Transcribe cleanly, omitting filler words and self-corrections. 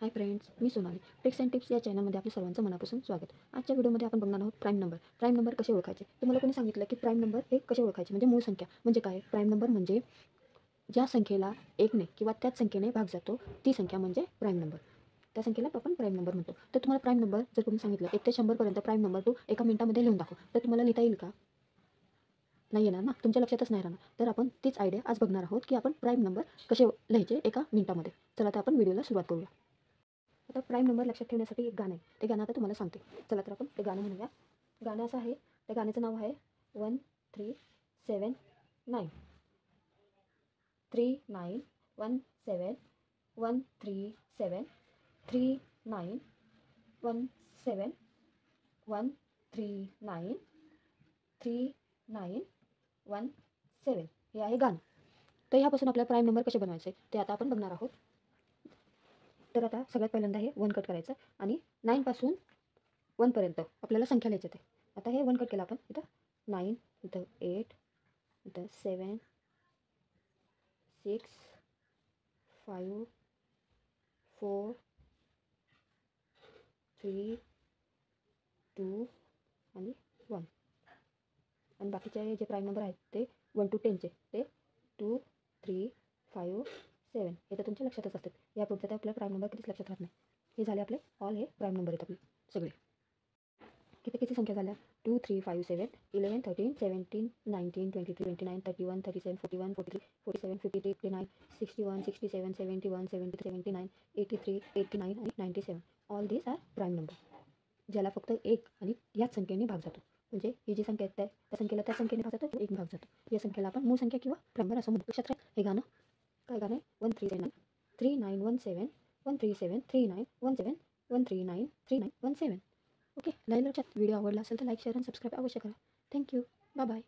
Hi friends, me Sonali. Tips and tips या चॅनलमध्ये आपल्या सर्वांचं मनापासून स्वागत. आजच्या व्हिडिओमध्ये आपण बघणार आहोत प्राईम नंबर. प्राईम नंबर कसे ओळखायचे? तुम्हाला कोणी सांगितलं की प्राईम नंबर हे कसे ओळखायचे? म्हणजे मूळ संख्या म्हणजे काय? प्राईम नंबर म्हणजे ज्या संख्येला 1ने किंवा त्याच संख्येने भाग जातो ती संख्या म्हणजे प्राईम नंबर. त्या संख्येला आपण प्राईम नंबर म्हणतो. तर तुम्हाला प्राईम नंबर जर कोणी सांगितलं 1 ते 100 प्राईम नंबर तू एका मिनिटामध्ये लिहून दाखव, तर तुम्हाला लिहिता येईल का? नाही येणार ना, तुमच्या लक्षातच नाही राहणार. तर आपण तीच आयडिया आज बघणार आहोत की आपण प्राईम नंबर कसे लिहायचे एका मिनिटामध्ये. चला तर आपण व्हिडिओला सुरुवात करूया. आता प्राईम नंबर लक्षात ठेवण्यासाठी एक गाणं आहे. ते गाणं आता तुम्हाला सांगते. चला तर आपण ते गाणं म्हणूया. गाणं असं आहे, त्या गाण्याचं नाव आहे 1379. 3917 137 3917 139 3917 हे आहे गाणं. तर ह्यापासून आपल्याला प्राईम नंबर कसे बनवायचे ते आता आपण बघणार आहोत. तर आता सगळ्यात पहिल्यांदा हे 1 कट करायचं आणि 9 पासून 1 पर्यंत आपल्याला संख्या लिहायचं ते. आता हे 1 कट केलं आपण. इथं 9, इथं 8, इथं 7, 6, 5, 4, 3, 2 आणि 1. आणि बाकीचे जे प्राईम नंबर आहेत ते 1 to 10चे ते 2, 3, 5, 7 हे तर तुमच्या लक्षातच असतात. या पुढचं तर आपल्या प्राईम नंबर कधीच लक्षात राहत नाही. हे झाले आपले ऑल हे प्राईम नंबर आहेत आपले सगळे. किती संख्या झाल्या? 2, 3, 5, 7, 11, 13, 17, 19, 23, 29, 31, 37, 41, 43, 47, 53, 59, 61, 67, 71, 70, 79, 83, 89 आणि 97. All these are prime number, ज्याला फक्त एक आणि याच संख्येने भाग जातो. म्हणजे ही जी संख्या आहे त्या संख्येला त्या संख्येने भाग जातो, एक भाग जातो. या संख्येला आपण मूळ संख्या किंवा प्राईम नंबर असं म्हणतो. लक्षात राहील हे गाणं. काय गाणं आहे? 1379 3917 137 3917 139 3917. ओके, लक्षात. व्हिडिओ आवडला असेल तर लाईक, शेअर आणि सबस्क्राईब अवश्य करा. थँक्यू. Bye bye.